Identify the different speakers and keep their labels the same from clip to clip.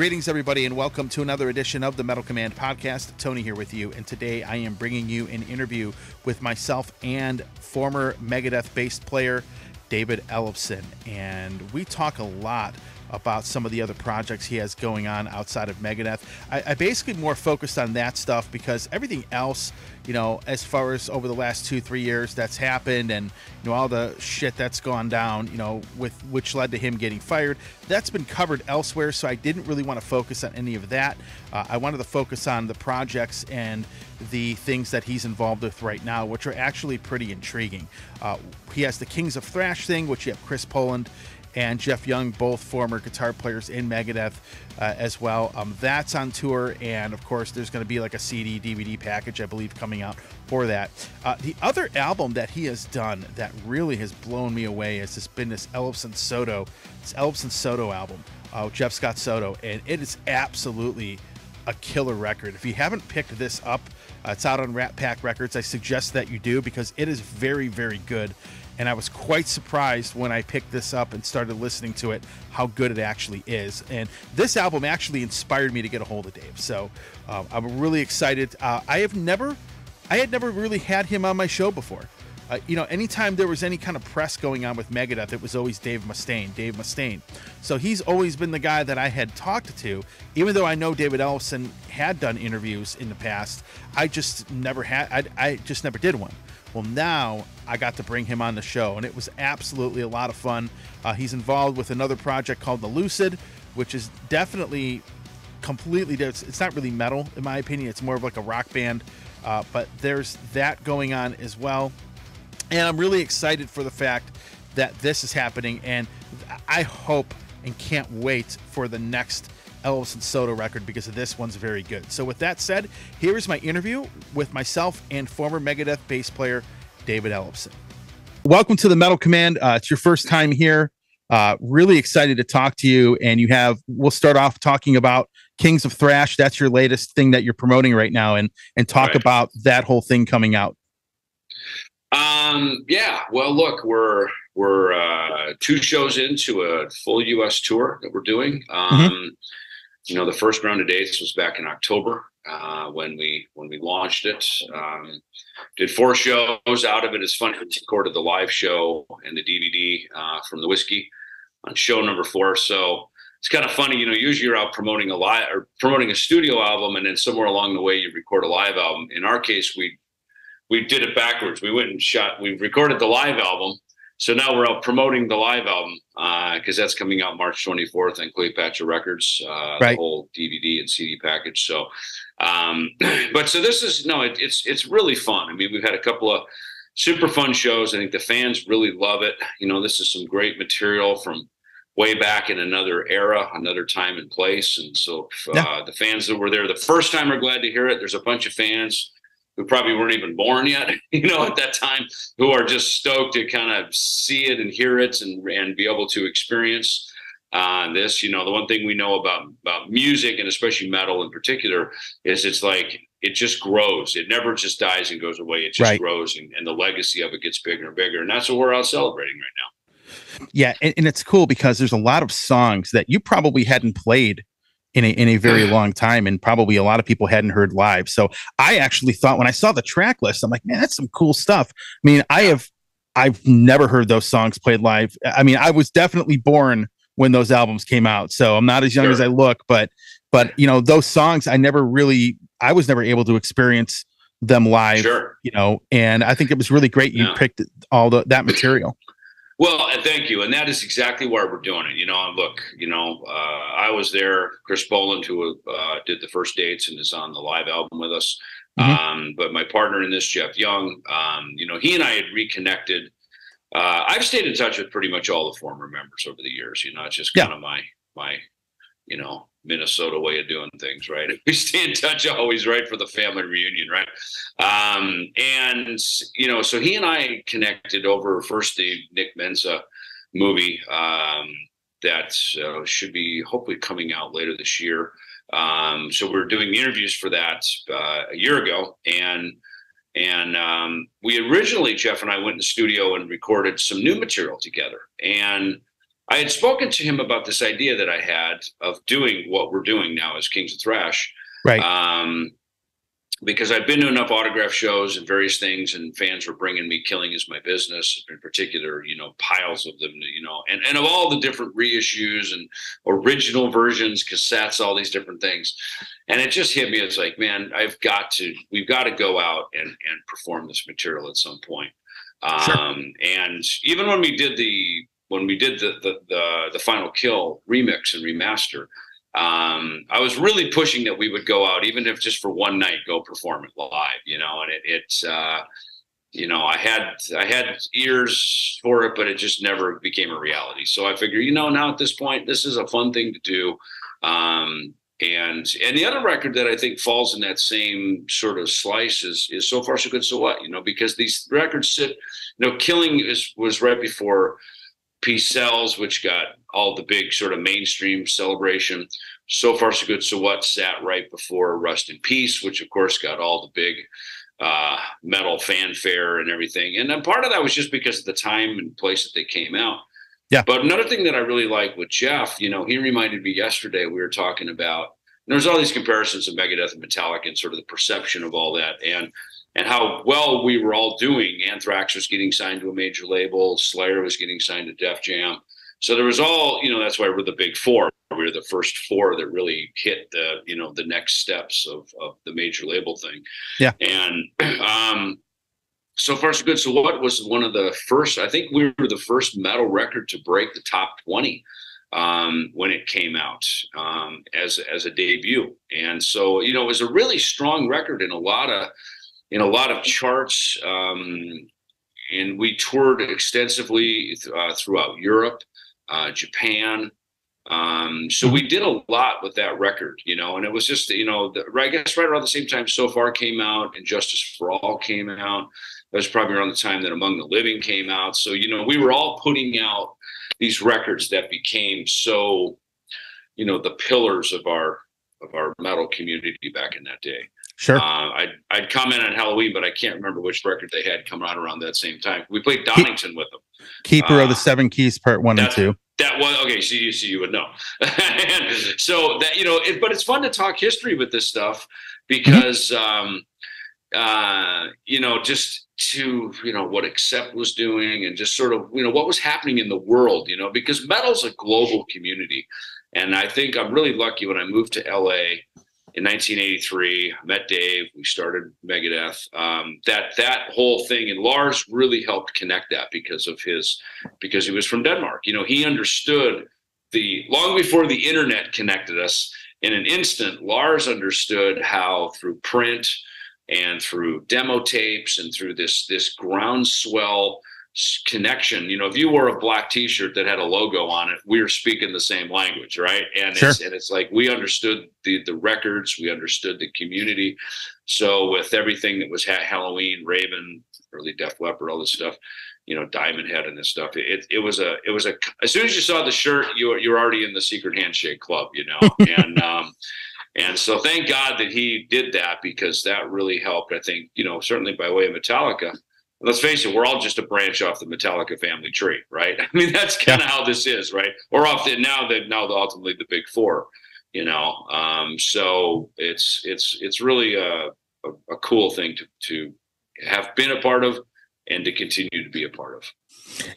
Speaker 1: Greetings, everybody, and welcome to another edition of the Metal Command podcast. Tony here with you, and today I am bringing you an interview with myself and former Megadeth bass player David Ellefson, and we talk a lot about some of the other projects he has going on outside of Megadeth. I basically more focused on that stuff because everything else, you know, as far as over the last 2-3 years that's happened, and you know, all the shit that's gone down, you know, with which led to him getting fired, that's been covered elsewhere. So I didn't really want to focus on any of that. I wanted to focus on the projects and the things that he's involved with right now, which are actually pretty intriguing. He has the Kings of Thrash thing, which you have Chris Poland and Jeff Young, both former guitar players in Megadeth as well. That's on tour, and of course there's going to be like a CD, DVD package, I believe, coming out for that. The other album that he has done that really has blown me away has been this Ellefson Soto album, Jeff Scott Soto, and it is absolutely a killer record. If you haven't picked this up, it's out on Rat Pack Records. I suggest that you do because it is very, very good. And I was quite surprised when I picked this up and started listening to it, how good it actually is. And this album actually inspired me to get a hold of Dave. So I'm really excited. I had never really had him on my show before. You know, anytime there was any kind of press going on with Megadeth, it was always Dave Mustaine. So he's always been the guy that I had talked to, even though I know David Ellefson had done interviews in the past. I just never did one. Well, now I got to bring him on the show, and it was absolutely a lot of fun. He's involved with another project called the Lucid, which is definitely completely different. It's not really metal, in my opinion. It's more of like a rock band, but there's that going on as well. And I'm really excited for the fact that this is happening, and I hope and can't wait for the next Ellefson Soto record because this one's very good. So with that said, here is my interview with myself and former Megadeth bass player David Ellefson. Welcome to the Metal Command. It's your first time here. Really excited to talk to you, and we'll start off talking about Kings of Thrash. That's your latest thing that you're promoting right now, and talk about that whole thing coming out.
Speaker 2: Yeah, well, look, we're 2 shows into a full US tour that we're doing. You know, the first round of dates was back in October, when we launched it. Did 4 shows out of it. It's funny, we recorded the live show and the DVD from the Whiskey on show number 4. So it's kind of funny, you know, usually you're out promoting a studio album, and then somewhere along the way you record a live album. In our case, we did it backwards. We recorded the live album. So now we're out promoting the live album because that's coming out March 24th on Cleopatra Records, the whole DVD and CD package. So, but so this is, no, it's really fun. I mean, we've had a couple of super fun shows. I think the fans really love it. You know, this is some great material from way back in another era, another time and place. And so the fans that were there the first time are glad to hear it. There's a bunch of fans who probably weren't even born yet, you know, at that time, who are just stoked to kind of see it and hear it and be able to experience this. You know, the one thing we know about music, and especially metal in particular, is it's like it just grows. It never just dies and goes away. It just grows, and the legacy of it gets bigger and bigger. And that's what we're out celebrating right now.
Speaker 1: Yeah, and it's cool because there's a lot of songs that you probably hadn't played in a very long time, and probably a lot of people hadn't heard live. So I actually thought, when I saw the track list, I'm like, man, that's some cool stuff. I mean, I've never heard those songs played live. I mean, I was definitely born when those albums came out, so I'm not as young as I look, but you know, those songs I was never able to experience them live, you know, and I think it was really great you picked all that material.
Speaker 2: Well, and thank you. And that is exactly why we're doing it. You know, and look, you know, I was there, Chris Poland, who did the first dates and is on the live album with us. But my partner in this, Jeff Young, you know, he and I had reconnected. I've stayed in touch with pretty much all the former members over the years. You know, it's just kind of my, you know, Minnesota way of doing things, right? We stay in touch always, right, for the family reunion, right? And, you know, so he and I connected over first the Nick Menza movie that should be hopefully coming out later this year. So we're doing interviews for that a year ago, and we originally, Jeff and I, went in the studio and recorded some new material together. And I had spoken to him about this idea that I had of doing what we're doing now as Kings of Thrash.
Speaker 1: Right.
Speaker 2: Because I've been to enough autograph shows and various things, and fans were bringing me Killing Is My Business in particular, piles of them, and of all the different reissues and original versions, cassettes, all these different things. And it just hit me. It's like, man, we've got to go out and perform this material at some point.
Speaker 1: Sure.
Speaker 2: And even when we did the Final Kill remix and remaster, I was really pushing that we would go out, even if just for one night, go perform it live, and I had ears for it, but it just never became a reality. So I figure, now at this point, this is a fun thing to do. And the other record that I think falls in that same sort of slice is So Far So Good So What, because these records sit, Killing was right before Peace Sells, which got all the big sort of mainstream celebration. So Far So Good So What sat right before Rust in Peace, which of course got all the big metal fanfare and everything. And then part of that was just because of the time and place that they came out.
Speaker 1: Yeah.
Speaker 2: But another thing that I really like with Jeff, he reminded me yesterday, we were talking about, there's all these comparisons of Megadeth and Metallica and sort of the perception of all that. And how well we were all doing. Anthrax was getting signed to a major label. Slayer was getting signed to Def Jam. So there was all, that's why we're the big four. We were the first four that really hit the next steps of the major label thing.
Speaker 1: Yeah.
Speaker 2: And So Far So Good So What was one of the first, I think we were the first metal record to break the top 20 when it came out as a debut. And so, it was a really strong record in a lot of charts, and we toured extensively throughout Europe, Japan. So we did a lot with that record, and it was just, I guess right around the same time So Far came out and Justice for All came out. That was probably around the time that Among the Living came out. So, we were all putting out these records that became so, the pillars of our metal community back in that day.
Speaker 1: Sure.
Speaker 2: I'd comment on Halloween, but I can't remember which record they had come out around that same time. We played Donington with them.
Speaker 1: Keeper of the Seven Keys, Part 1 and 2.
Speaker 2: That was okay. So you would know. So that but it's fun to talk history with this stuff because just to what Accept was doing and just sort of what was happening in the world. Because metal's a global community, and I think I'm really lucky when I moved to LA. In 1983, I met Dave. We started Megadeth. That whole thing, and Lars really helped connect that because he was from Denmark. He understood long before the internet connected us. In an instant, Lars understood how through print and through demo tapes and through this groundswell connection. If you wore a black T-shirt that had a logo on it, we were speaking the same language, right? And
Speaker 1: sure.
Speaker 2: It's like we understood the records, we understood the community. So with everything that was Halloween, Raven, early Def Leppard, all this stuff, Diamond Head and this stuff, it was a as soon as you saw the shirt, you're already in the secret handshake club, and so thank God that he did that, because that really helped. I think certainly by way of Metallica. Let's face it, we're all just a branch off the Metallica family tree, right? I mean, that's kind of how this is, right? Or now ultimately the big four, So it's really a cool thing to have been a part of and to continue to be a part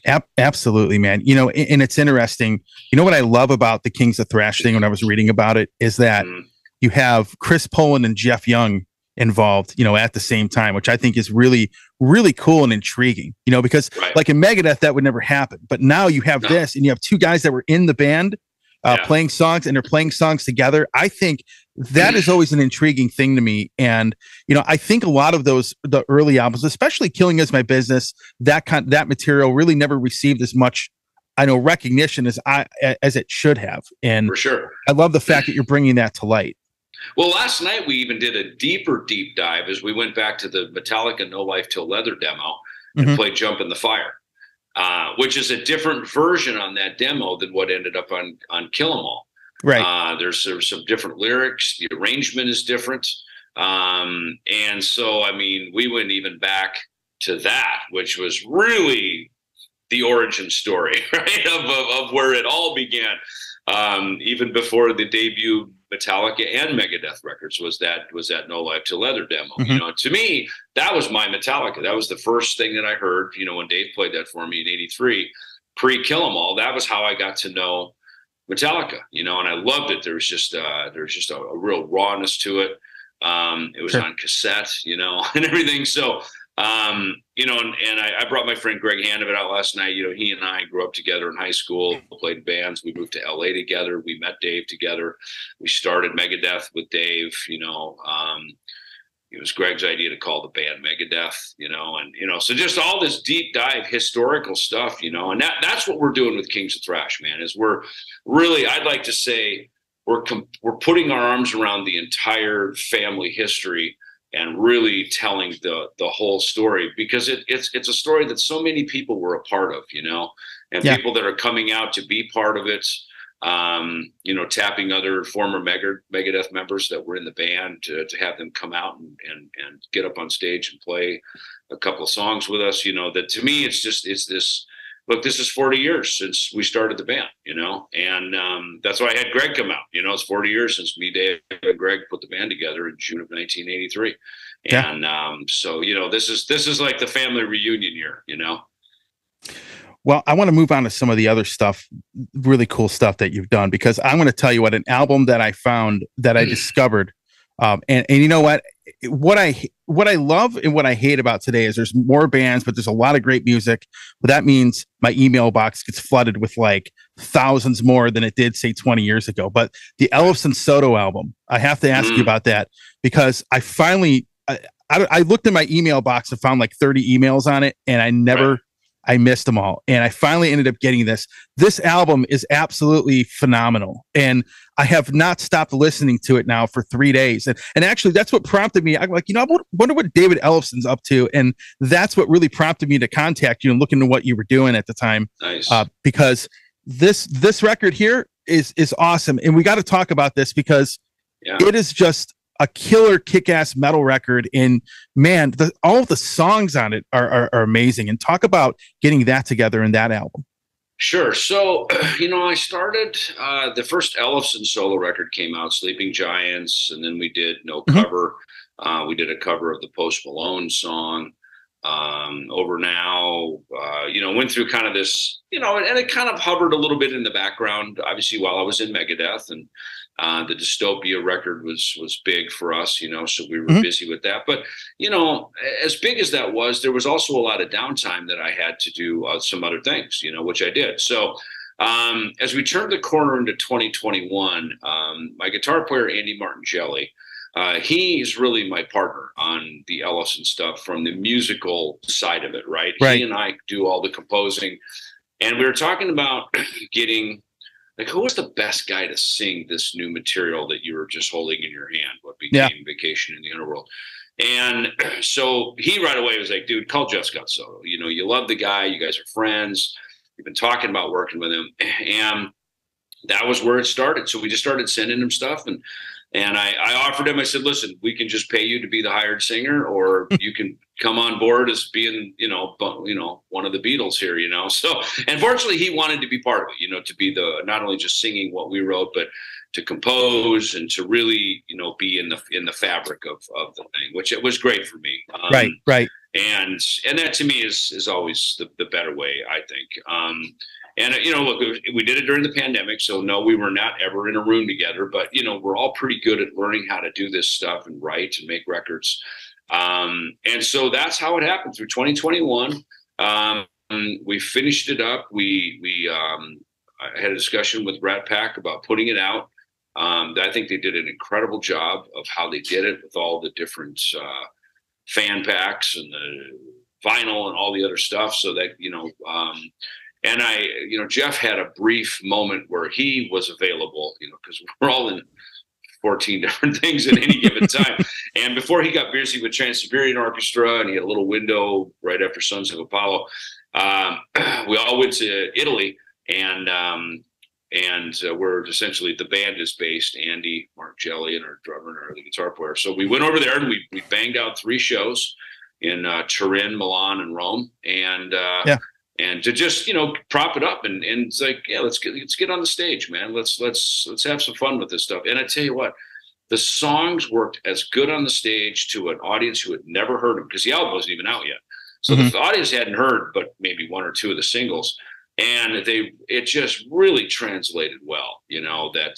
Speaker 2: of.
Speaker 1: Absolutely, man. And it's interesting. What I love about the Kings of Thrash thing when I was reading about it is that you have Chris Poland and Jeff Young involved, at the same time, which I think is really, really cool and intriguing, because like in Megadeth, that would never happen. But now you have this, and you have two guys that were in the band playing songs, and they're playing songs together. I think that is always an intriguing thing to me. And, I think a lot of the early albums, especially Killing Is My Business, that material really never received as much, recognition as it should have. And
Speaker 2: for sure,
Speaker 1: I love the fact that you're bringing that to light.
Speaker 2: Well, last night we even did a deep dive as we went back to the Metallica No Life Till Leather demo and played Jump in the Fire, which is a different version on that demo than what ended up on Kill 'Em All.
Speaker 1: Right.
Speaker 2: There's some different lyrics. The arrangement is different. And so, we went even back to that, which was really the origin story, right, of where it all began. Even before the debut Metallica and Megadeth records was that No Life Till Leather demo.
Speaker 1: Mm-hmm.
Speaker 2: You know, to me, that was my Metallica. That was the first thing that I heard, you know, when Dave played that for me in '83, pre-Kill 'Em All. That was how I got to know Metallica, you know, and I loved it. There was just a real rawness to it. It was on cassette, you know, and everything. So, you know, and I brought my friend Greg Handevidt out last night. You know, he and I grew up together in high school, played bands. We moved to LA together. We met Dave together. We started Megadeth with Dave, you know. It was Greg's idea to call the band Megadeth, you know, and, you know, so just all this deep dive historical stuff, you know, and that's what we're doing with Kings of Thrash, man, is we're really, I'd like to say, we're putting our arms around the entire family history and really telling the whole story, because it's a story that so many people were a part of, you know, and people that are coming out to be part of it. You know, tapping other former Megadeth members that were in the band to have them come out and get up on stage and play a couple of songs with us. You know, that to me, it's this, look, this is 40 years since we started the band, you know, and that's why I had Greg come out. You know, it's 40 years since me, Dave, and Greg put the band together in June of 1983. And so, you know, this is like the family reunion year, you know.
Speaker 1: Well, I want to move on to some of the other stuff, really cool stuff that you've done, because I'm going to tell you what, an album that I found, that I discovered. And you know what I love and what I hate about today is there's more bands, but there's a lot of great music. But that means my email box gets flooded with like thousands more than it did, say, 20 years ago. But the Ellefson Soto album, I have to ask you about that, because I finally, I looked in my email box and found like 30 emails on it, and I missed them all. And I finally ended up getting this. This album is absolutely phenomenal. And I have not stopped listening to it now for 3 days. And actually, that's what prompted me. I'm like, you know, I wonder what David Ellefson's up to. And that's what really prompted me to contact you and look into what you were doing at the time.
Speaker 2: Nice.
Speaker 1: Because this record here is awesome. And we got to talk about this, because it is just a killer kick-ass metal record. And man, all of the songs on it are amazing. And talk about getting that together in that album.
Speaker 2: Sure. So, you know, I started, the first Ellefson solo record came out, Sleeping Giants, and then we did No Cover. We did a cover of the Post Malone song, Over Now. You know, went through kind of this, you know, and it kind of hovered a little bit in the background, obviously, while I was in Megadeth. And the Dystopia record was big for us, you know, so we were busy with that. But, you know, as big as that was, there was also a lot of downtime that I had to do some other things, you know, which I did. So as we turned the corner into 2021, my guitar player, Andy Martingelli, he's really my partner on the Ellefson stuff from the musical side of it, right? He and I do all the composing. And we were talking about getting, like, who was the best guy to sing this new material that you were just holding in your hand, what became Vacation in the Underworld? And so he right away was like, dude, call Jeff Scott Soto. You know, you love the guy. You guys are friends. You've been talking about working with him. And that was where it started. So we just started sending him stuff. And I offered him, I said, listen, we can just pay you to be the hired singer, or you can come on board as being, you know, one of the Beatles here, you know? So, and fortunately he wanted to be part of it, you know, to be not only just singing what we wrote, but to compose and to really, you know, be in the fabric of the thing, which it was great for me.
Speaker 1: Right.
Speaker 2: And that to me is always the better way, I think. And, you know, look, we did it during the pandemic. So, no, we were not ever in a room together. But, you know, we're all pretty good at learning how to do this stuff and write and make records. And so that's how it happened through 2021. We finished it up. I had a discussion with Rat Pack about putting it out. I think they did an incredible job of how they did it with all the different fan packs and the vinyl and all the other stuff. So that, you know, and you know, Jeff had a brief moment where he was available, you know, because we're all in 14 different things at any given time. And before he got busy with Trans-Siberian Orchestra, and he had a little window right after Sons of Apollo, we all went to Italy, and we're essentially, the band is based, Andy Martingelli and our drummer and our guitar player. So we went over there and we banged out 3 shows in Turin, Milan, and Rome. and to just, you know, prop it up and it's like, yeah, let's get on the stage, man. Let's have some fun with this stuff. And I tell you what, the songs worked as good on the stage to an audience who had never heard them, because the album wasn't even out yet. So the audience hadn't heard but maybe one or two of the singles, and it just really translated well, you know, that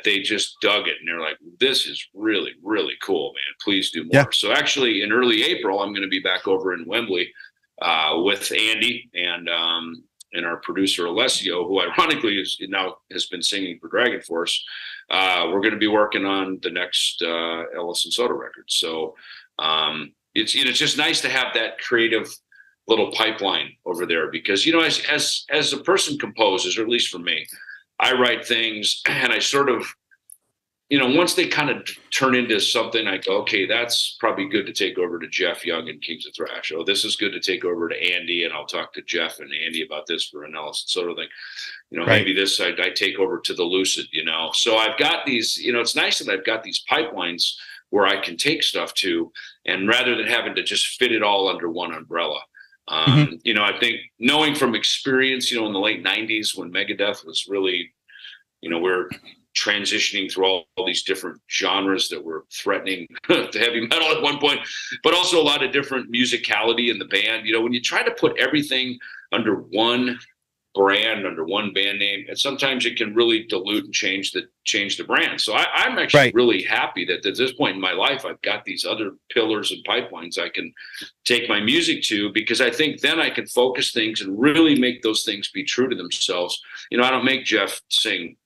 Speaker 2: they just dug it and they're like, this is really, really cool, man. Please do more. Yeah. So actually in early April, I'm going to be back over in Wembley with Andy and our producer Alessio, who ironically has been singing for Dragon Force. We're going to be working on the next Ellefson Soto record. So it's just nice to have that creative little pipeline over there, because, you know, as a person composes, or at least for me, I write things and I sort of, you know, once they kind of turn into something, I go, okay, that's probably good to take over to Jeff Young and Kings of Thrash. Oh, this is good to take over to Andy, and I'll talk to Jeff and Andy about this for an Ellefson sort of thing. You know, maybe this I take over to the Lucid, you know. So I've got these, you know, it's nice that I've got these pipelines where I can take stuff to, and rather than having to just fit it all under one umbrella. You know, I think knowing from experience, you know, in the late 90s when Megadeth was really, you know, we're transitioning through all these different genres that were threatening to heavy metal at one point, but also a lot of different musicality in the band. You know, when you try to put everything under one brand, under one band name, and sometimes it can really dilute and change the brand. So I'm actually really happy that at this point in my life, I've got these other pillars and pipelines I can take my music to, because I think then I can focus things and really make those things be true to themselves. You know, I don't make Jeff sing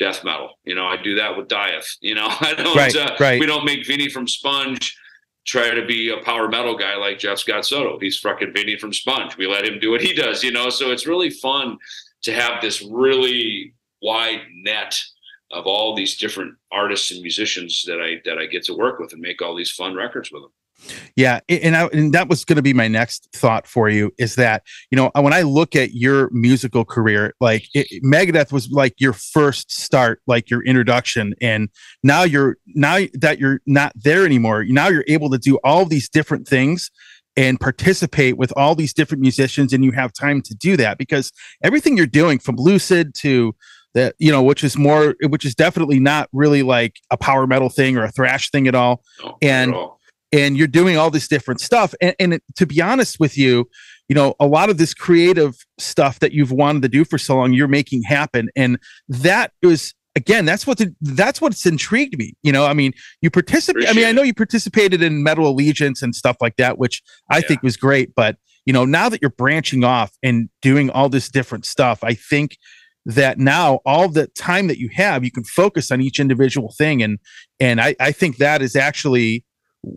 Speaker 2: death metal. You know, I do that with Dieth. You know, I don't, we don't make Vinny from Sponge try to be a power metal guy like Jeff Scott Soto. He's fucking Vinny from Sponge. We let him do what he does, you know? So it's really fun to have this really wide net of all these different artists and musicians that I get to work with and make all these fun records with them.
Speaker 1: Yeah. And that was going to be my next thought for you, is that, you know, when I look at your musical career, like Megadeth was like your first start, like your introduction. And now that you're not there anymore, now you're able to do all these different things and participate with all these different musicians. And you have time to do that, because everything you're doing, from Lucid to that, you know, which is definitely not really like a power metal thing or a thrash thing at all. No, and you're doing all this different stuff. And to be honest with you, you know, a lot of this creative stuff that you've wanted to do for so long, you're making happen. And that is, again, that's what's intrigued me. You know, I mean, you participate. I mean, I know you participated in Metal Allegiance and stuff like that, which I think was great. But, you know, now that you're branching off and doing all this different stuff, I think that now all the time that you have, you can focus on each individual thing. And I think that is actually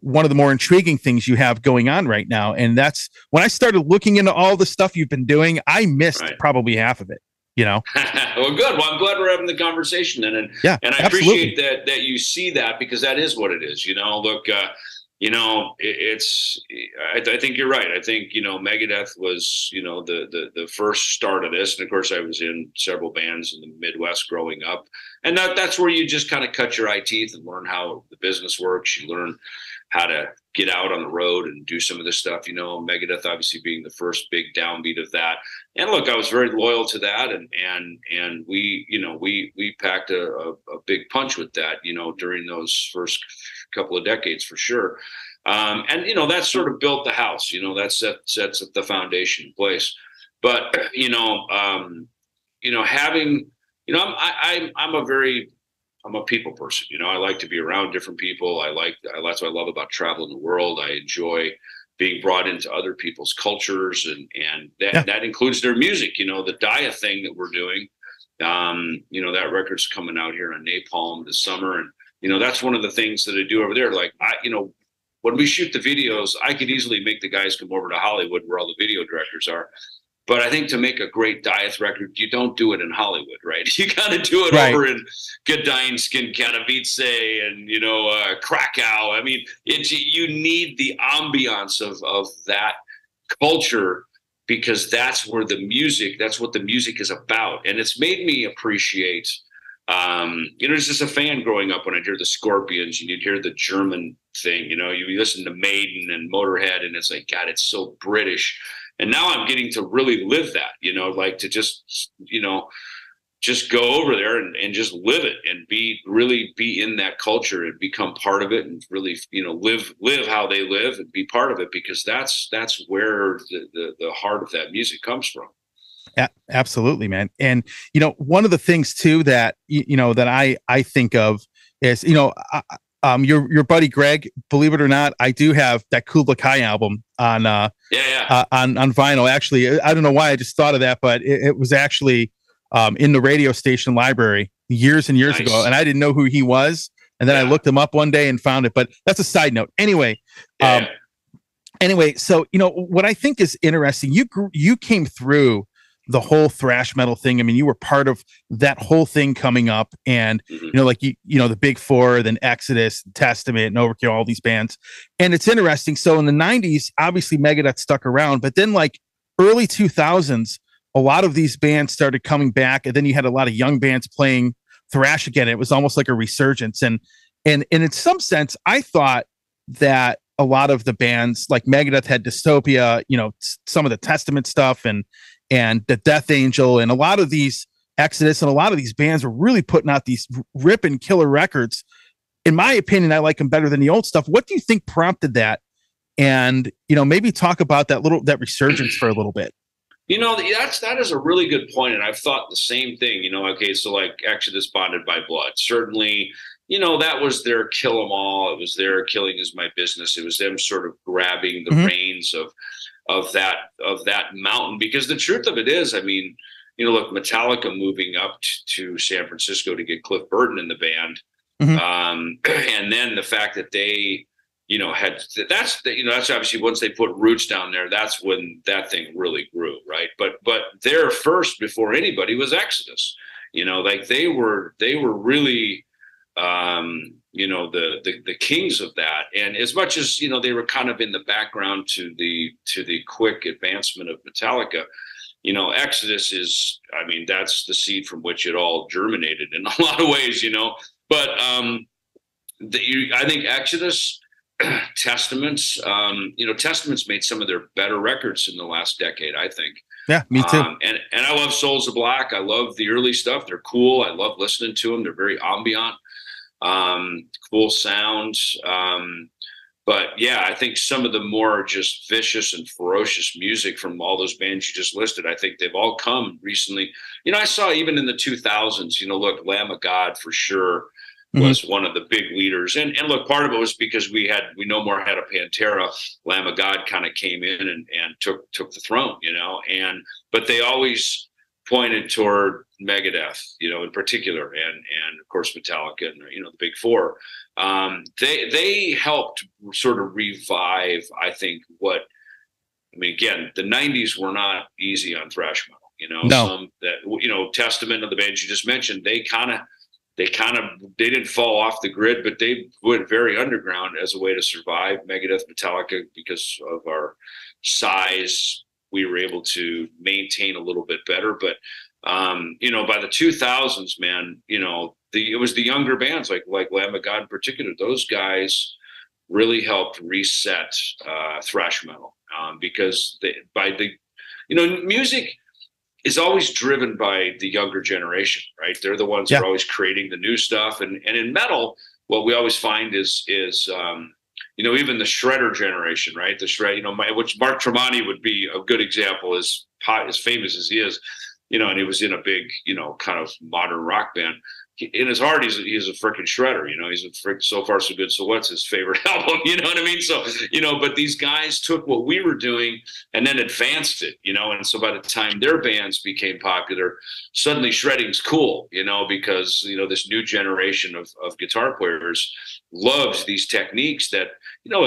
Speaker 1: one of the more intriguing things you have going on right now. And that's when I started looking into all the stuff you've been doing, I missed probably half of it, you know?
Speaker 2: Well, good. Well, I'm glad we're having the conversation then. And I appreciate that you see that, because that is what it is. You know, look, you know, I think you're right. I think, you know, Megadeth was, you know, the first start of this. And of course I was in several bands in the Midwest growing up, and that's where you just kind of cut your eye teeth and learn how the business works. You learn how to get out on the road and do some of this stuff, you know, Megadeth obviously being the first big downbeat of that. And look, I was very loyal to that. And we, you know, we packed a big punch with that, you know, during those first couple of decades for sure. And, you know, that sort of built the house, you know, that sets the foundation in place. But, you know, having, you know, I'm a people person. You know, I like to be around different people. That's what I love about traveling the world. I enjoy being brought into other people's cultures, and that includes their music. You know, the Dia thing that we're doing, you know, that record's coming out here on Napalm this summer. And, you know, that's one of the things that I do over there. Like, you know, when we shoot the videos, I could easily make the guys come over to Hollywood where all the video directors are. But I think to make a great Dieth record, you don't do it in Hollywood, right? You got to do it over in Gdańsk, Katowice, and, you know, Krakow. I mean, you need the ambiance of that culture, because that's what the music is about. And it's made me appreciate As just a fan growing up, when I'd hear the Scorpions, and you'd hear the German thing, you listen to Maiden and Motorhead, and it's like, God, it's so British. And now I'm getting to really live that, like to just, just go over there and just live it and really be in that culture and become part of it and really, live how they live and be part of it, because that's where the heart of that music comes from.
Speaker 1: Absolutely, man. And, one of the things too that, that I think of is, your buddy Greg, believe it or not, I do have that Kubla Kai album on, on vinyl. Actually, I don't know why I just thought of that, but it was actually in the radio station library years and years ago, and I didn't know who he was. And then I looked him up one day and found it. But that's a side note. Anyway, so what I think is interesting, you came through the whole thrash metal thing. I mean, you were part of that whole thing coming up, and the Big Four, then Exodus, Testament, and Overkill, all these bands. And it's interesting. So in the 90s, obviously Megadeth stuck around, but then like early 2000s, a lot of these bands started coming back, and then you had a lot of young bands playing thrash again. It was almost like a resurgence. And in some sense, I thought that a lot of the bands like Megadeth had Dystopia, some of the Testament stuff, and the Death Angel, and a lot of these Exodus, and a lot of these bands were really putting out these ripping killer records. In my opinion, I like them better than the old stuff. What do you think prompted that? And, maybe talk about that resurgence for a little bit.
Speaker 2: That is a really good point. And I've thought the same thing, okay. So like Exodus, Bonded by Blood, certainly, that was their kill 'em all. It was their killing is my business. It was them sort of grabbing the reins of that mountain, because the truth of it is, I mean, look, Metallica moving up to San Francisco to get Cliff Burton in the band. And then the fact that they, that's obviously once they put roots down there, that's when that thing really grew. Right. But their first before anybody was Exodus, like they were really, the kings of that. And as much as, they were kind of in the background to the quick advancement of Metallica, Exodus is, I mean, that's the seed from which it all germinated in a lot of ways, but I think Exodus, Testaments, Testaments made some of their better records in the last decade, I think.
Speaker 1: Yeah, me too.
Speaker 2: And I love Souls of Black. I love the early stuff. They're cool. I love listening to them. They're very ambient. Cool sound. But yeah, I think some of the more just vicious and ferocious music from all those bands you just listed, I think they've all come recently. I saw even in the 2000s, look, Lamb of God for sure was one of the big leaders. And look, part of it was because we no more had a Pantera. Lamb of God kind of came in and took the throne, but they always pointed toward Megadeth, in particular, and of course Metallica and the Big Four. They helped sort of revive, I think, again, the 90s were not easy on thrash metal.
Speaker 1: No.
Speaker 2: Some that Testament of the bands you just mentioned, they didn't fall off the grid, but they went very underground as a way to survive. Megadeth, Metallica, because of our size, we were able to maintain a little bit better. But by the 2000s, man, it was the younger bands like Lamb of God in particular. Those guys really helped reset thrash metal because music is always driven by the younger generation, right? They're the ones who are always creating the new stuff. And in metal, what we always find is even the shredder generation, right? The shred, which Mark Tremonti would be a good example, as famous as he is, and he was in a big, kind of modern rock band. In his heart, he's a freaking shredder, he's a freak. So Far So Good. So What's his favorite album? You know what I mean? So, but these guys took what we were doing and then advanced it, and so by the time their bands became popular, suddenly shredding's cool, because, this new generation of guitar players loved these techniques that,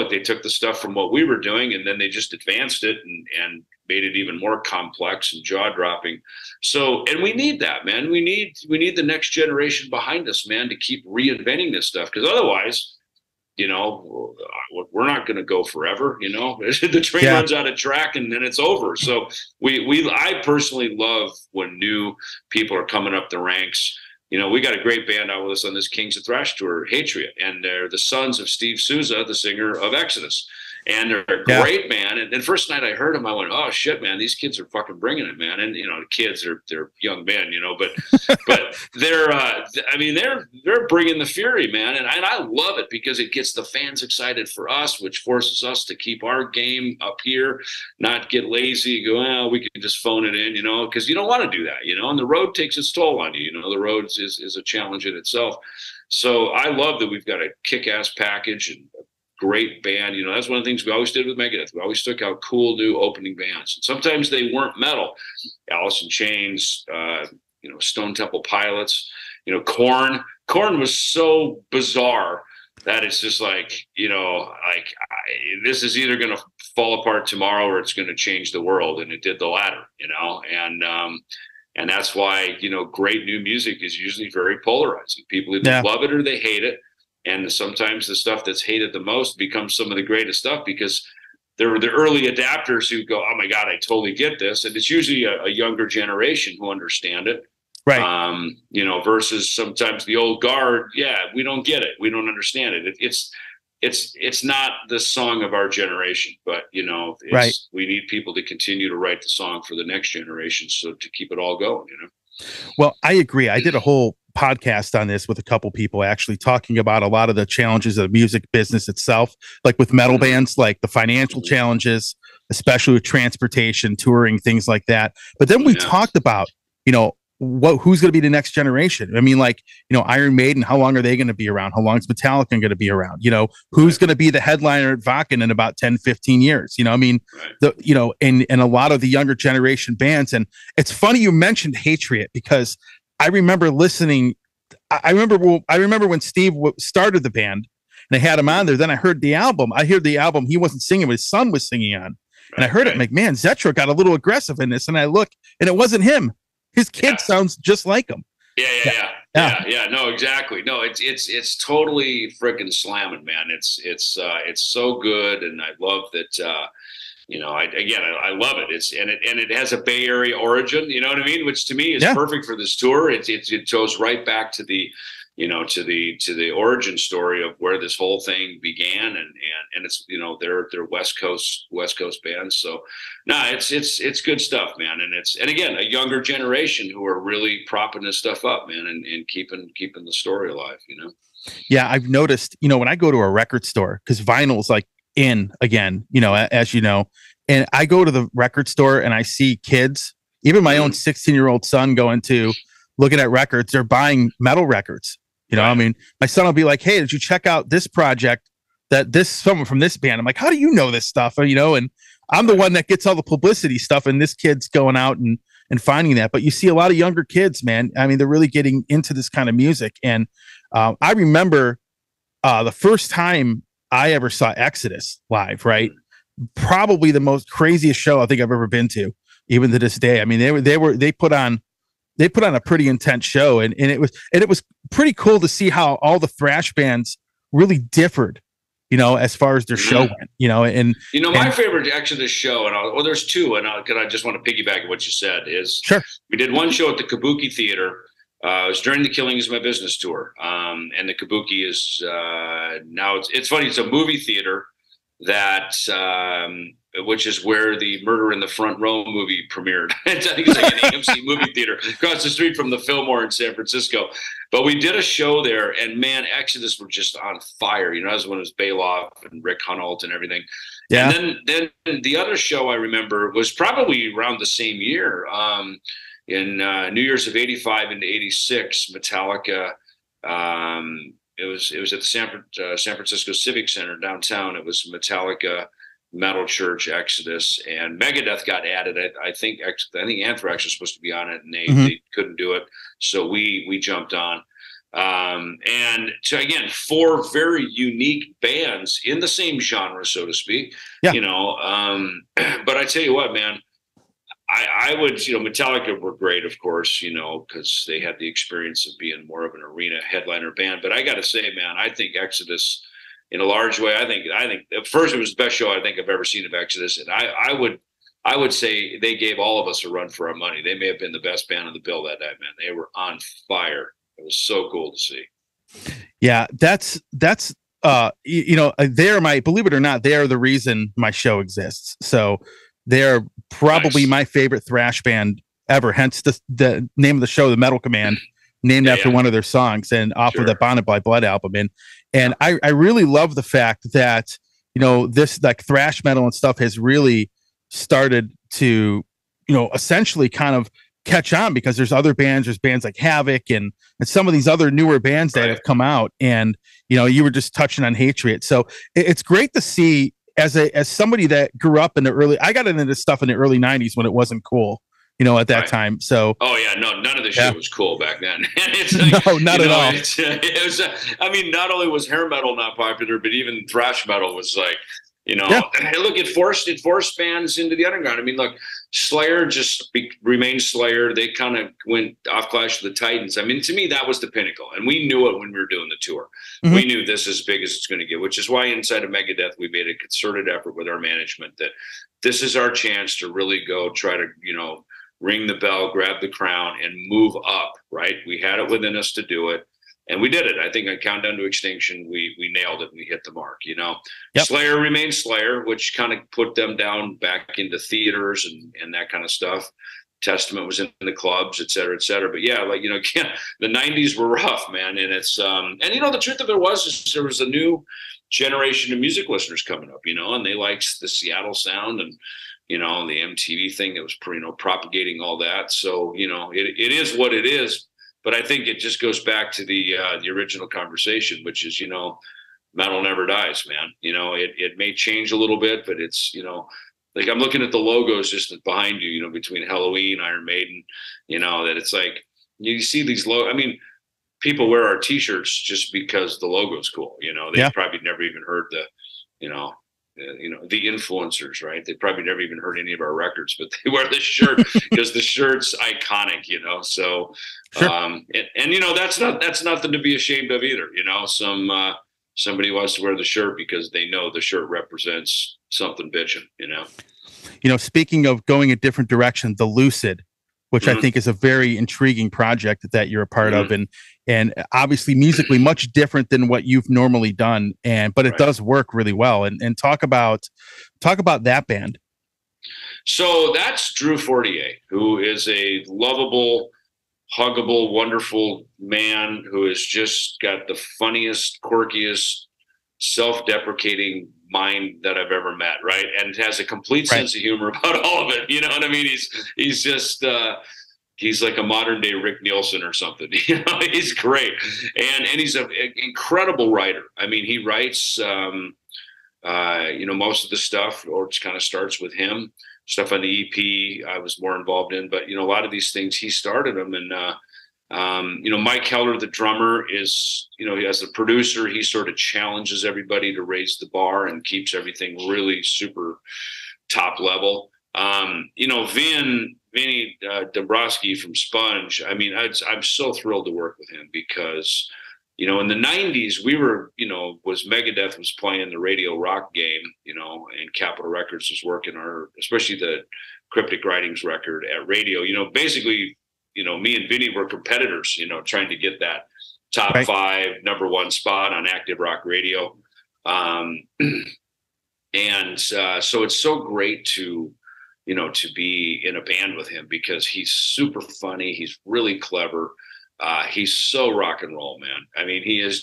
Speaker 2: they took the stuff from what we were doing and then they just advanced it and made it even more complex and jaw-dropping. So, and we need that, man. We need the next generation behind us, man, to keep reinventing this stuff, because otherwise, we're not going to go forever. The train runs out of track and then it's over. So I personally love when new people are coming up the ranks, we got a great band out with us on this Kings of Thrash tour, Hatred, and they're the sons of Steve Souza, the singer of Exodus. And they're a great band. And then first night I heard them, I went, "Oh shit, man, these kids are fucking bringing it, man." And the kids they're young men, but they're bringing the fury, man. And I love it because it gets the fans excited for us, which forces us to keep our game up here, not get lazy, go, "Oh, we can just phone it in," because you don't want to do that, and the road takes its toll on you. The road is a challenge in itself. So I love that we've got a kick-ass package and great band. That's one of the things we always did with Megadeth. We always took out cool new opening bands. And sometimes they weren't metal. Alice in Chains, Stone Temple Pilots, Korn. Korn was so bizarre that it's just like, this is either going to fall apart tomorrow or it's going to change the world. And it did the latter, and that's why, great new music is usually very polarizing. People either love it or they hate it. And sometimes the stuff that's hated the most becomes some of the greatest stuff because there were the early adapters who go, "Oh my God, I totally get this." And it's usually a younger generation who understand it. Right. Versus sometimes the old guard. Yeah, we don't get it. We don't understand it. It's not the song of our generation, but we need people to continue to write the song for the next generation. So to keep it all going,
Speaker 1: Well, I agree. I did a whole podcast on this with a couple people actually talking about a lot of the challenges of the music business itself, like with metal bands, like the financial challenges, especially with transportation, touring, things like that. But then we talked about, who's going to be the next generation? I mean, Iron Maiden, how long are they going to be around? How long is Metallica going to be around? Who's going to be the headliner at Wacken in about 10, 15 years? And a lot of the younger generation bands. And it's funny you mentioned Hatred because I remember listening. I remember when Steve started the band and they had him on there. Then I heard the album. He wasn't singing, but his son was singing on. And I heard it. I'm like, man, Zetra got a little aggressive in this. And I look, and it wasn't him. His kid sounds just like him.
Speaker 2: Yeah. No, exactly. No, it's totally freaking slamming, man. It's so good, and I love that. I love it. It has a Bay Area origin. You know what I mean? Which to me is perfect for this tour. It goes right back to the to the origin story of where this whole thing began, and it's they're West Coast bands. So it's good stuff, man. And again, a younger generation who are really propping this stuff up, man, and keeping the story alive.
Speaker 1: Yeah, I've noticed. When I go to a record store, because vinyl's like in again, as you know, and I go to the record store and I see kids, even my own 16-year-old son looking at records. They're buying metal records. I mean, my son will be like, "Hey, did you check out this project someone from this band?" I'm like, "How do you know this stuff?" And I'm the one that gets all the publicity stuff, and this kid's going out and finding that. But you see a lot of younger kids, man. I mean, they're really getting into this kind of music. And I remember the first time I ever saw Exodus live, right? Probably the most craziest show I think I've ever been to, even to this day. I mean, they put on a pretty intense show, and it was pretty cool to see how all the thrash bands really differed, as far as their show went,
Speaker 2: my favorite Exodus show, and there's two, and I just want to piggyback on what you said is we did one show at the Kabuki Theater. It was during the Killing Is My Business tour, and the Kabuki is now it's funny. It's a movie theater that. Which is where the Murder in the Front Row movie premiered. I think it's like an AMC movie theater across the street from the Fillmore in San Francisco. But we did a show there, and man, Exodus were just on fire. That was when it was Bailoff and Rick Hunolt and everything. Yeah. And then the other show I remember was probably around the same year, in New Year's of '85 into '86. Metallica. It was at the San Francisco Civic Center downtown. It was Metallica, Metal Church, Exodus, and Megadeth got added. I think Anthrax was supposed to be on it, and they couldn't do it, so we jumped on. And so again, four very unique bands in the same genre, so to speak. Yeah. But I tell you what, man, I would, Metallica were great, of course, because they had the experience of being more of an arena headliner band. But I got to say, man, I think Exodus, in a large way, I think at first it was the best show I think I've ever seen of Exodus, and I would say they gave all of us a run for our money. They may have been the best band on the bill that night, man. They were on fire. It was so cool to see.
Speaker 1: Yeah, that's they're my, believe it or not, they are the reason my show exists. So they're probably my favorite thrash band ever. Hence the name of the show, the Metal Command, named after one of their songs and off of the Bonded by Blood album. And I really love the fact that, this like thrash metal and stuff has really started to, essentially kind of catch on, because there's bands like Havoc and some of these other newer bands that have come out. And you were just touching on Hatred, so it's great to see as somebody that grew up in the early, I got into this stuff in the early 90s when it wasn't cool, at that time. So
Speaker 2: none of this shit was cool back then. It's like,
Speaker 1: no, not at all.
Speaker 2: It was I mean, not only was hair metal not popular, but even thrash metal was like, look, it forced bands into the underground. I mean, look, Slayer just remained Slayer. They kind of went off Clash of the Titans. I mean, to me, that was the pinnacle. And we knew it when we were doing the tour. Mm-hmm. We knew this is as big as it's going to get, which is why inside of Megadeth, we made a concerted effort with our management that this is our chance to really go try to, ring the bell, grab the crown, and move up, right? We had it within us to do it. And we did it. I think on Countdown to Extinction, we nailed it and we hit the mark, Yep. Slayer remained Slayer, which kind of put them down back into theaters and that kind of stuff. Testament was in the clubs, et cetera, et cetera. But yeah, like, the 90s were rough, man. And it's, and the truth of it is there was a new generation of music listeners coming up, and they liked the Seattle sound and, the MTV thing that was, propagating all that. So, it is what it is. But I think it just goes back to the original conversation, which is, metal never dies, man. It may change a little bit, but it's, like I'm looking at the logos just behind you, between Halloween, Iron Maiden, that it's like you see these I mean, people wear our T-shirts just because the logo's cool. They probably never even heard the influencers, right? They probably never even heard any of our records, but they wear the shirt because the shirt's iconic, so, sure. And that's nothing to be ashamed of either. Somebody wants to wear the shirt because they know the shirt represents something bitchin',
Speaker 1: Speaking of going a different direction, the Lucid, which I think is a very intriguing project that you're a part of, and obviously musically much different than what you've normally done, but it does work really well. And talk about that band.
Speaker 2: So that's Drew Fortier, who is a lovable, huggable, wonderful man who has just got the funniest, quirkiest, self-deprecating mind that I've ever met, right? And has a complete sense of humor about all of it. You know what I mean? He's just he's like a modern day Rick Nielsen or something. He's great, and he's an incredible writer. I mean, he writes most of the stuff, or it kind of starts with him. Stuff on the EP I was more involved in, but a lot of these things he started them. And Mike Heller, the drummer, is, as a producer, he sort of challenges everybody to raise the bar and keeps everything really super top level. Vinny Dombrowski from Sponge. I mean, I'm so thrilled to work with him because, in the 90s, we were, Megadeth was playing the radio rock game, and Capitol Records was working especially the Cryptic Writings record at radio. Basically, me and Vinny were competitors, trying to get that top 5 #1 spot on active rock radio. So it's so great to be in a band with him because he's super funny. He's really clever. He's so rock and roll, man. I mean, he is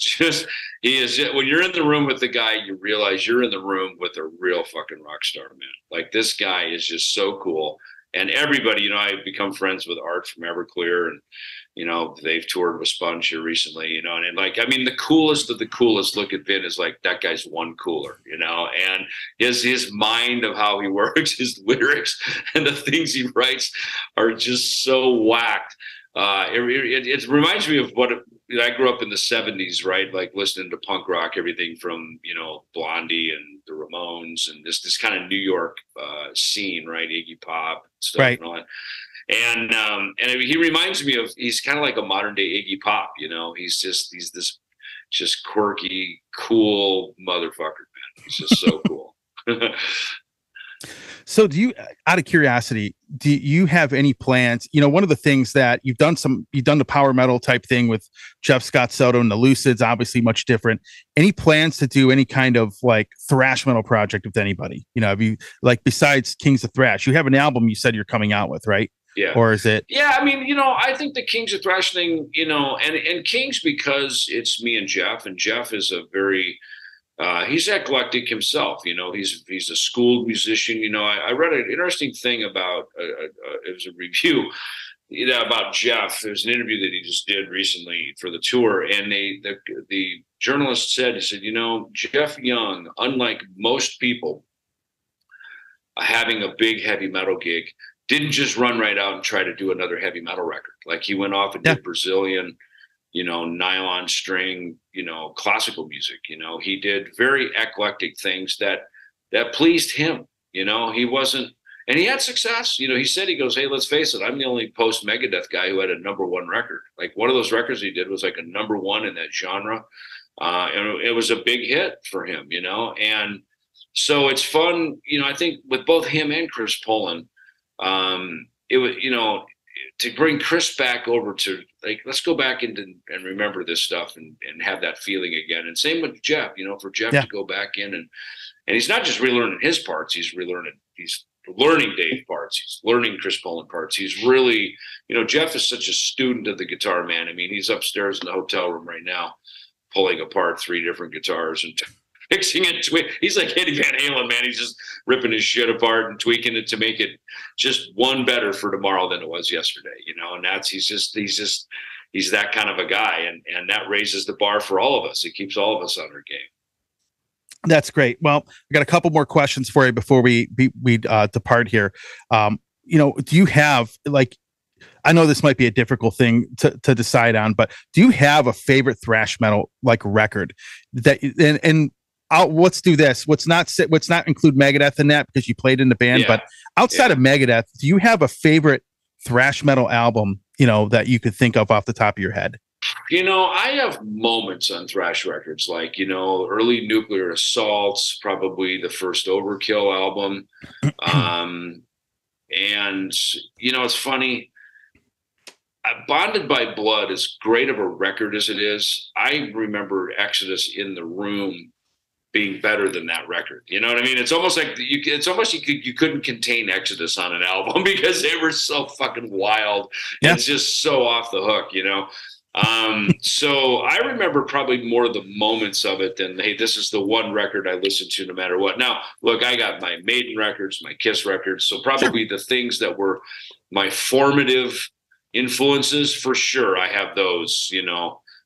Speaker 2: when you're in the room with the guy, you realize you're in the room with a real fucking rock star, man. Like, this guy is just so cool. And everybody, I've become friends with Art from Everclear, and, they've toured with Sponge here recently, and like, I mean, the coolest of the coolest look at Vin is like, that guy's one cooler, and his mind of how he works, his lyrics and the things he writes are just so whacked. It reminds me of what I grew up in the 70s, right? Like listening to punk rock, everything from, Blondie and the Ramones and this kind of New York scene, right? Iggy Pop stuff, right? And all that. And he reminds me of, he's kind of like a modern day Iggy Pop, he's this just quirky, cool motherfucker, man. He's just so cool.
Speaker 1: So do you, out of curiosity, do you have any plans? You know, one of the things that you've done the power metal type thing with Jeff Scott Soto and the Lucid's obviously much different. Any plans to do any kind of like thrash metal project with anybody? You know, have you, like, besides Kings of Thrash, you have an album you said you're coming out with, right?
Speaker 2: Yeah.
Speaker 1: Or is it?
Speaker 2: Yeah. I mean, I think the Kings of Thrash thing, and Kings, because it's me and Jeff is a very, he's eclectic himself. He's a schooled musician. I read an interesting thing about it was a review, about Jeff. There's an interview that he just did recently for the tour, and the journalist said, he said, Jeff Young, unlike most people having a big heavy metal gig, didn't just run right out and try to do another heavy metal record. Like, he went off and did Brazilian, nylon string, classical music. He did very eclectic things that pleased him. He wasn't, and he had success. He said, he goes, hey, let's face it, I'm the only post Megadeth guy who had a #1 record. Like, one of those records he did was like a #1 in that genre. And it was a big hit for him, and so it's fun. I think with both him and Chris Poland, it was, to bring Chris back over to, like, let's go back and remember this stuff and have that feeling again. And same with Jeff, for Jeff to go back in and he's not just relearning his parts, he's learning Dave parts, he's learning Chris Poland parts. He's really, Jeff is such a student of the guitar, man. I mean, he's upstairs in the hotel room right now, pulling apart 3 different guitars and fixing it. He's like Eddie Van Halen, man. He's just ripping his shit apart and tweaking it to make it just one better for tomorrow than it was yesterday. And he's that kind of a guy, and that raises the bar for all of us. It keeps all of us on our game.
Speaker 1: That's great. Well, I got a couple more questions for you before we depart here. Do you have, like, I know this might be a difficult thing to decide on, but do you have a favorite thrash metal like record that and let's do this. Let's not include Megadeth in that because you played in the band, but outside of Megadeth, do you have a favorite thrash metal album, that you could think of off the top of your head?
Speaker 2: I have moments on thrash records, like, early Nuclear Assaults, probably the first Overkill album. And, it's funny. Bonded by Blood, as great of a record as it is, I remember Exodus in the Room being better than that record. You know what I mean? It's almost like you couldn't contain Exodus on an album because they were so fucking wild. Yeah. It's just so off the hook, So I remember probably more of the moments of it than, hey, this is the one record I listen to no matter what. Now, look, I got my Maiden records, my Kiss records, so probably the things that were my formative influences, for sure, I have those,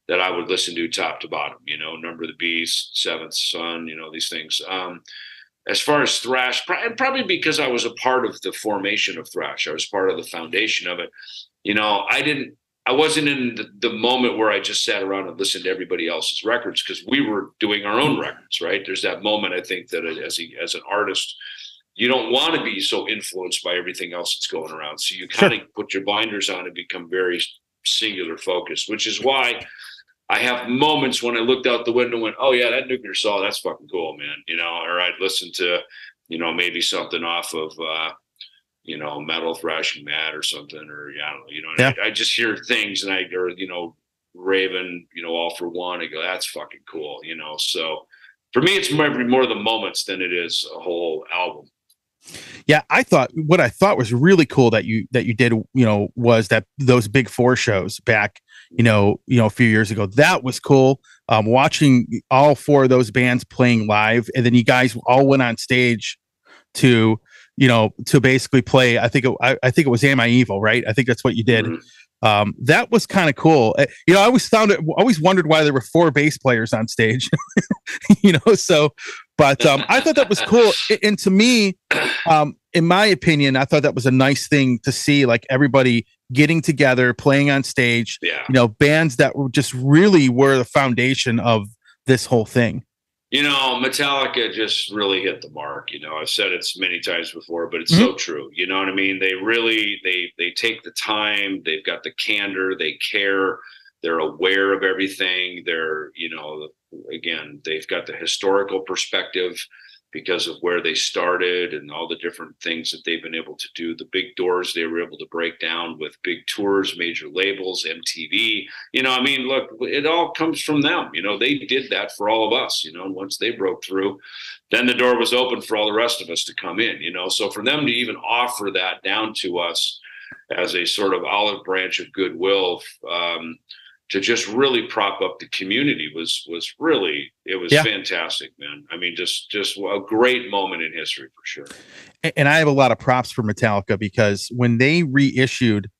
Speaker 2: that I would listen to top to bottom, Number of the Beast, Seventh Son, these things. As far as thrash, and probably because I was a part of the formation of thrash, I was part of the foundation of it. I wasn't in the moment where I just sat around and listened to everybody else's records, because we were doing our own records, right? There's that moment, I think, that as an artist, you don't want to be so influenced by everything else that's going around. So you kind of put your blinders on and become very singular focused, which is why I have moments when I looked out the window and went, oh yeah, that Nuclear Assault, that's fucking cool, man. Or I'd listen to, maybe something off of, Metal Thrashing Mad or something, or I don't know, I just hear things and Raven, All for One, I go, that's fucking cool, So for me, it's more the moments than it is a whole album.
Speaker 1: Yeah, what I thought was really cool that you did, was that those Big Four shows back, a few years ago. That was cool. Watching all 4 of those bands playing live, and then you guys all went on stage to basically play. I think it was Am I Evil, right? I think that's what you did. Mm-hmm. That was kind of cool. I always wondered why there were 4 bass players on stage, so, but I thought that was cool. And to me, in my opinion, I thought that was a nice thing to see, like everybody getting together, playing on stage, bands that were just really were the foundation of this whole thing.
Speaker 2: Metallica just really hit the mark. I've said it many times before, but it's so true. You know what I mean? They really, they take the time, they've got the candor, they care, they're aware of everything. They're, again, they've got the historical perspective, because of where they started and all the different things that they've been able to do, the big doors they were able to break down with big tours, major labels, MTV. I mean, look, it all comes from them. They did that for all of us, and once they broke through, then the door was open for all the rest of us to come in, So for them to even offer that down to us as a sort of olive branch of goodwill, to just really prop up the community was really, it was fantastic, man. I mean, just a great moment in history for sure.
Speaker 1: And I have a lot of props for Metallica, because when they reissued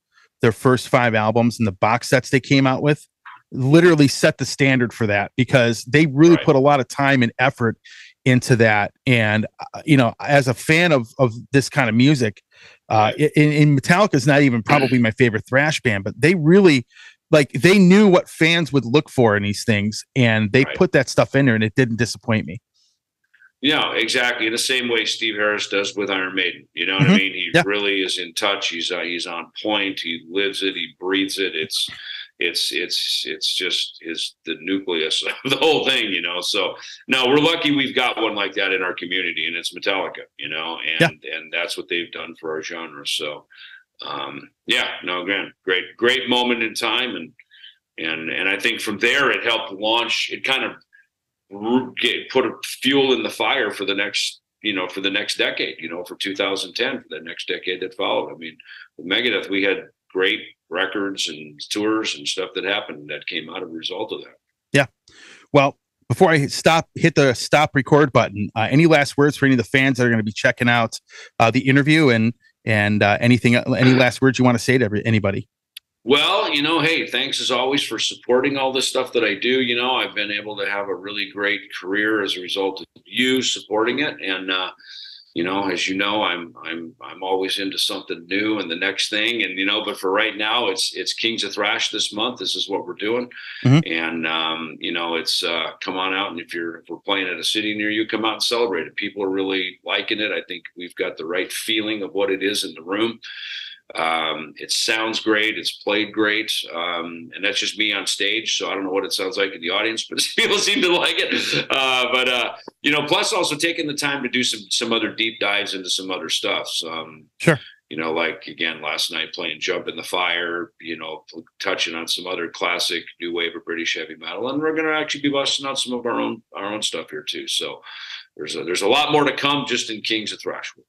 Speaker 1: their first 5 albums and the box sets they came out with, literally set the standard for that, because they really put a lot of time and effort into that. And as a fan of this kind of music, in Metallica is not even probably my favorite thrash band, but they really, they knew what fans would look for in these things, and they put that stuff in there, and it didn't disappoint me.
Speaker 2: Yeah, exactly. In the same way Steve Harris does with Iron Maiden. You know what I mean? He really is in touch. He's on point. He lives it. He breathes it. It's just the nucleus of the whole thing. So no, we're lucky we've got one like that in our community, and it's Metallica. And that's what they've done for our genre. So. Again, great moment in time, and I think from there it helped launch. It kind of put a fuel in the fire for the next, for the next decade. For 2010, for the next decade that followed. I mean, with Megadeth, we had great records and tours and stuff that happened that came out of the result of that. Yeah.
Speaker 1: Well, before I hit the stop record button, any last words for any of the fans that are going to be checking out the interview, and any last words you want to say to anybody?
Speaker 2: Well, hey, thanks as always for supporting all this stuff that I do. I've been able to have a really great career as a result of you supporting it. And, as I'm always into something new and the next thing. And, but for right now, it's Kings of Thrash this month. This is what we're doing. And, it's come on out. And if we're playing at a city near you, come out and celebrate it. People are really liking it. I think we've got the right feeling of what it is in the room. It sounds great. It's played great. And that's just me on stage. So I don't know what it sounds like in the audience, but people seem to like it. Plus also taking the time to do some other deep dives into some other stuff.
Speaker 1: Sure.
Speaker 2: Like again, last night playing Jump in the Fire, touching on some other classic new wave of British heavy metal. And we're going to actually be busting out some of our own stuff here too. So there's a lot more to come just in Kings of Thrash world.